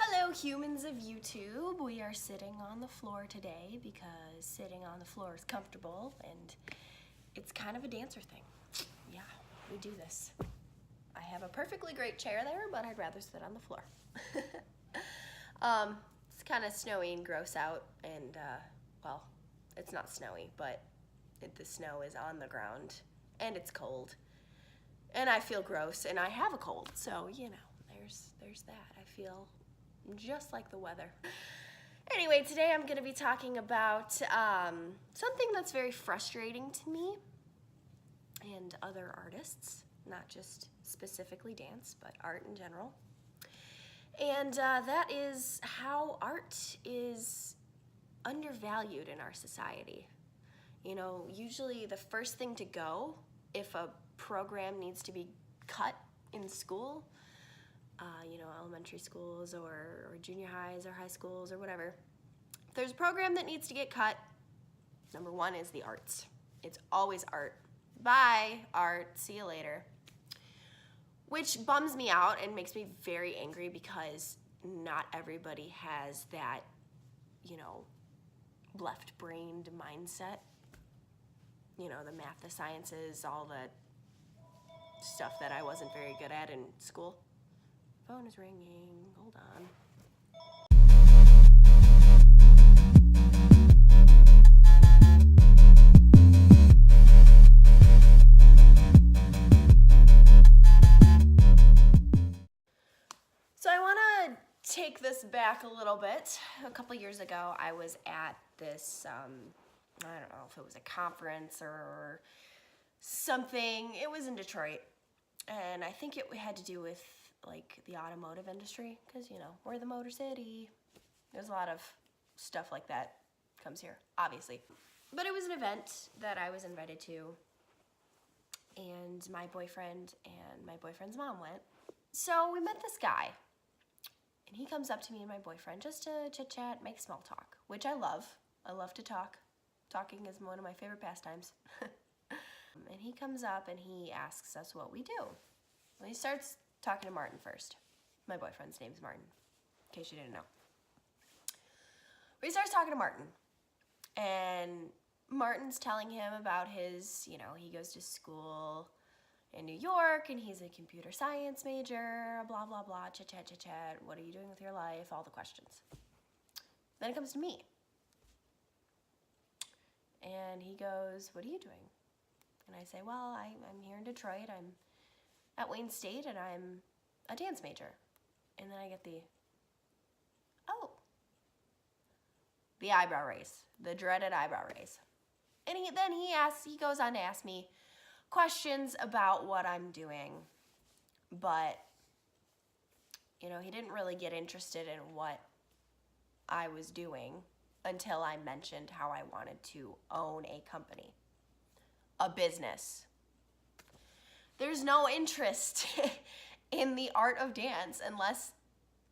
Hello humans of YouTube, we are sitting on the floor today because sitting on the floor is comfortable and it's kind of a dancer thing. Yeah, we do this. I have a perfectly great chair there, but I'd rather sit on the floor. It's kind of snowy and gross out and well, it's not snowy, but the snow is on the ground and it's cold. And I feel gross and I have a cold, so you know, there's that. I feel just like the weather. Anyway, today I'm going to be talking about something that's very frustrating to me and other artists, not just specifically dance, but art in general. And that is how art is undervalued in our society. You know, usually the first thing to go if a program needs to be cut in school, you know, elementary schools or junior highs or high schools or whatever. If there's a program that needs to get cut, number one is the arts. It's always art. Bye, art. See you later. Which bums me out and makes me very angry because not everybody has that, you know, left-brained mindset. You know, the math, the sciences, all the stuff that I wasn't very good at in school. Phone is ringing. Hold on. So I want to take this back a little bit. A couple years ago, I was at this, I don't know if it was a conference or something. It was in Detroit. And I think it had to do with like the automotive industry, because you know, we're the Motor City. There's a lot of stuff like that comes here, obviously. But it was an event that I was invited to, and my boyfriend and my boyfriend's mom went. So we met this guy, and he comes up to me and my boyfriend just to chit-chat, make small talk, which I love. I love to talk. Talking is one of my favorite pastimes. And he comes up and he asks us what we do. Well, he starts talking to Martin first. My boyfriend's name's Martin, in case you didn't know. But he starts talking to Martin. And Martin's telling him about his, you know, he goes to school in New York and he's a computer science major, blah, blah, blah, chit-chat, chit-chat. What are you doing with your life? All the questions. Then it comes to me. And he goes, what are you doing? And I say, well, I'm here in Detroit. I'm at Wayne State, and I'm a dance major. And then I get the eyebrow raise, the dreaded eyebrow raise. And he goes on to ask me questions about what I'm doing. But, you know, he didn't really get interested in what I was doing until I mentioned how I wanted to own a company. A business. There's no interest in the art of dance unless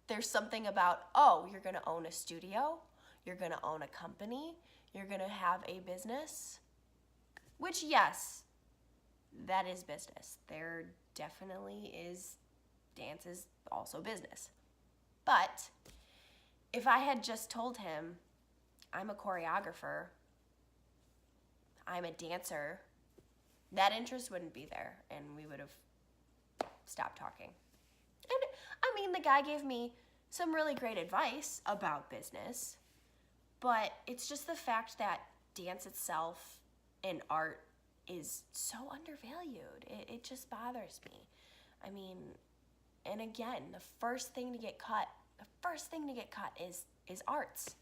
there's something about, oh, you're going to own a studio, you're going to own a company, you're going to have a business. Which, yes, that is business. There definitely is, dance is also business. But if I had just told him, I'm a choreographer, I'm a dancer, that interest wouldn't be there, and we would have stopped talking. And, I mean, the guy gave me some really great advice about business, but it's just the fact that dance itself and art is so undervalued. It just bothers me. I mean, and again, the first thing to get cut is arts.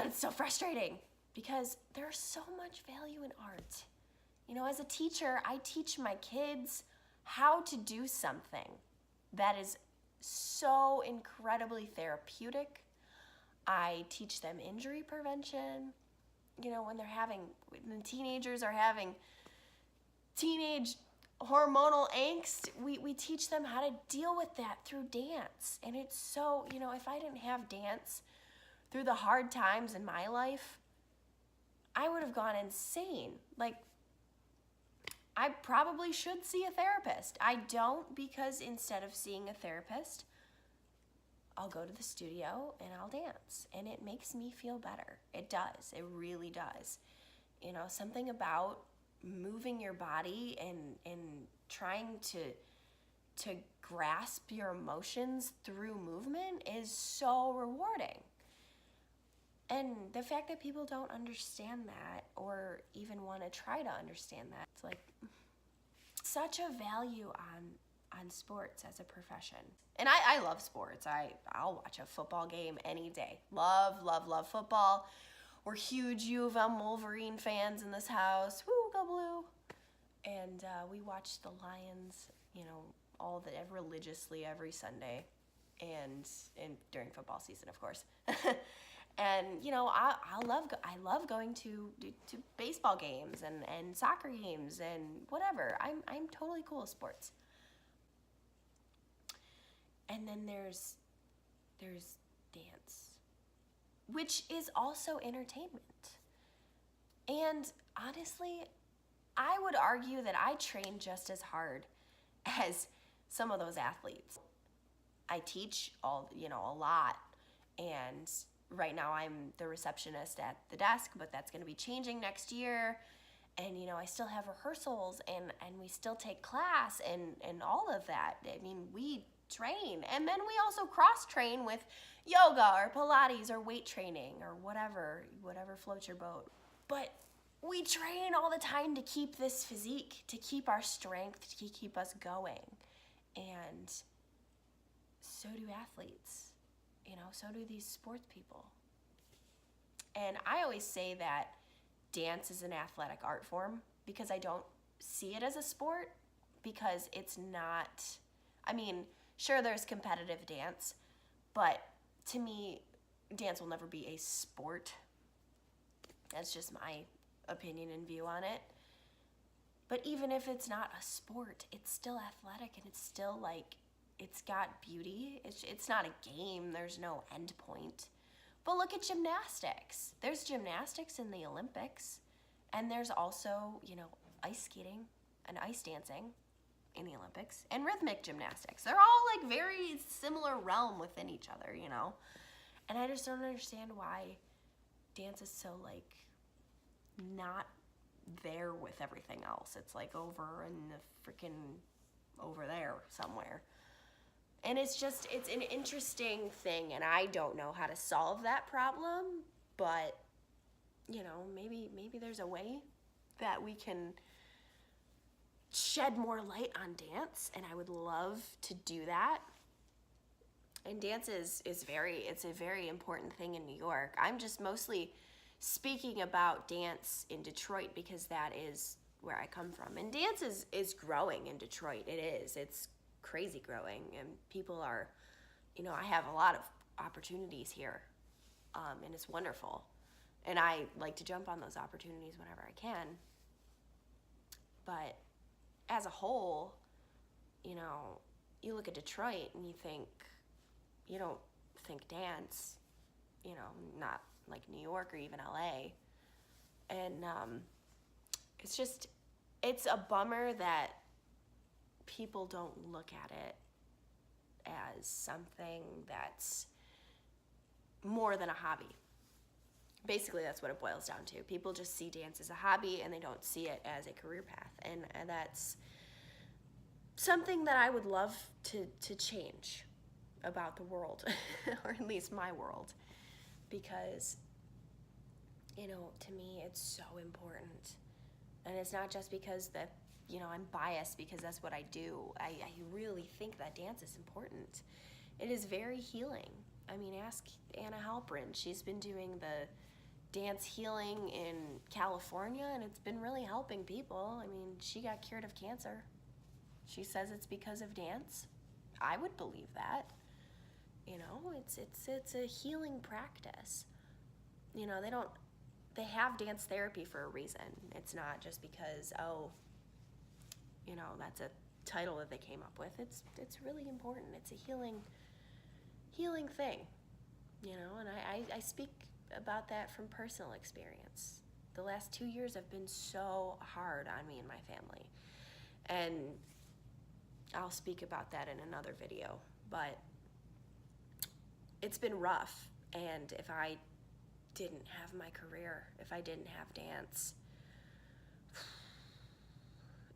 It's so frustrating because there's so much value in art. You know, as a teacher, I teach my kids how to do something that is so incredibly therapeutic. I teach them injury prevention. You know, when teenagers are having teenage hormonal angst, we teach them how to deal with that through dance. And it's so, you know, if I didn't have dance through the hard times in my life, I would have gone insane. Like, I probably should see a therapist. I don't, because instead of seeing a therapist, I'll go to the studio and I'll dance, and it makes me feel better. It does. It really does. You know, something about moving your body and trying to grasp your emotions through movement is so rewarding. And the fact that people don't understand that or even want to try to understand that, it's like such a value on sports as a profession. And I love sports. I'll watch a football game any day. Love football. We're huge U of M Wolverine fans in this house. Woo, go blue. And we watch the Lions, you know, religiously every Sunday, and during football season, of course. And you know, I love going to baseball games and soccer games and whatever. I'm totally cool with sports. And then there's dance, which is also entertainment. And honestly, I would argue that I train just as hard as some of those athletes. I teach a lot, and right now I'm the receptionist at the desk, but that's going to be changing next year. And you know, I still have rehearsals and we still take class and all of that. I mean, we train, and then we also cross train with yoga or Pilates or weight training or whatever floats your boat. But we train all the time to keep this physique, to keep our strength, to keep us going. And so do athletes, you know, so do these sports people. And I always say that dance is an athletic art form because I don't see it as a sport, because it's not, I mean, sure, there's competitive dance, but to me, dance will never be a sport. That's just my opinion and view on it. But even if it's not a sport, it's still athletic, and it's still like, it's got beauty. It's not a game. There's no end point. But look at gymnastics. There's gymnastics in the Olympics, and there's also, you know, ice skating and ice dancing in the Olympics, and rhythmic gymnastics. They're all like very similar realm within each other, you know? And I just don't understand why dance is so like not there with everything else. It's like over in the freaking over there somewhere. And it's an interesting thing, and I don't know how to solve that problem, but you know, maybe there's a way that we can shed more light on dance, and I would love to do that. And dance is a very important thing in New York. I'm just mostly speaking about dance in Detroit because that is where I come from. And dance is growing in Detroit. It is. It's crazy growing, and people are, you know, I have a lot of opportunities here, and it's wonderful. And I like to jump on those opportunities whenever I can. But as a whole, you know, you look at Detroit and you don't think dance, you know, not like New York or even LA. And it's a bummer that people don't look at it as something that's more than a hobby. Basically, that's what it boils down to. People just see dance as a hobby, and they don't see it as a career path. And that's something that I would love to change about the world, or at least my world, because, you know, to me, it's so important. And it's not just because that, you know, I'm biased because that's what I do. I really think that dance is important. It is very healing. I mean, ask Anna Halprin. She's been doing the dance healing in California, and it's been really helping people. I mean, she got cured of cancer. She says it's because of dance. I would believe that. You know, it's a healing practice. You know, they have dance therapy for a reason. It's not just because, oh, you know, that's a title that they came up with. It's really important. It's a healing thing, you know, and I speak about that from personal experience. The last 2 years have been so hard on me and my family, and I'll speak about that in another video. But it's been rough. And if I didn't have my career, if I didn't have dance,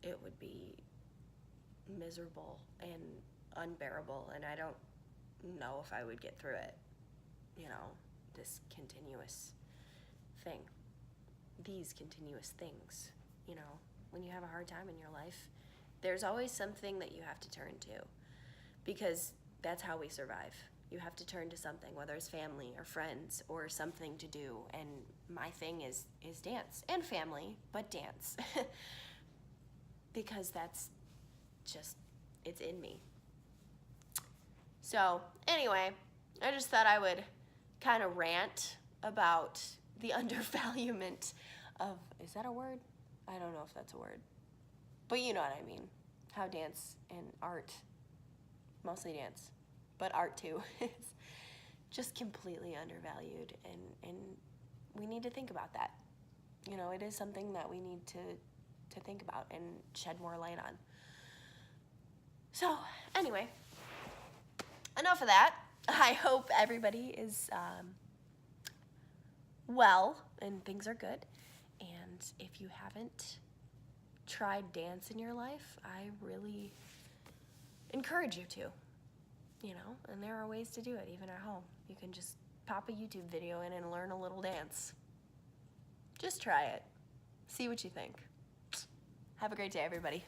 it would be miserable and unbearable, and I don't know if I would get through it, this continuous thing, these continuous things, when you have a hard time in your life, there's always something that you have to turn to, because that's how we survive. You have to turn to something, whether it's family or friends or something to do, and my thing is dance, and family, but dance, because that's just, it's in me. So anyway, I just thought I would kind of rant about the undervaluement of, is that a word? I don't know if that's a word, but you know what I mean. How dance and art, mostly dance, but art too, is just completely undervalued, and we need to think about that. It is something that we need to think about and shed more light on. So anyway, enough of that. I hope everybody is well and things are good. And if you haven't tried dance in your life, I really encourage you to, and there are ways to do it even at home. You can just pop a YouTube video in and learn a little dance. Just try it. See what you think. Have a great day, everybody.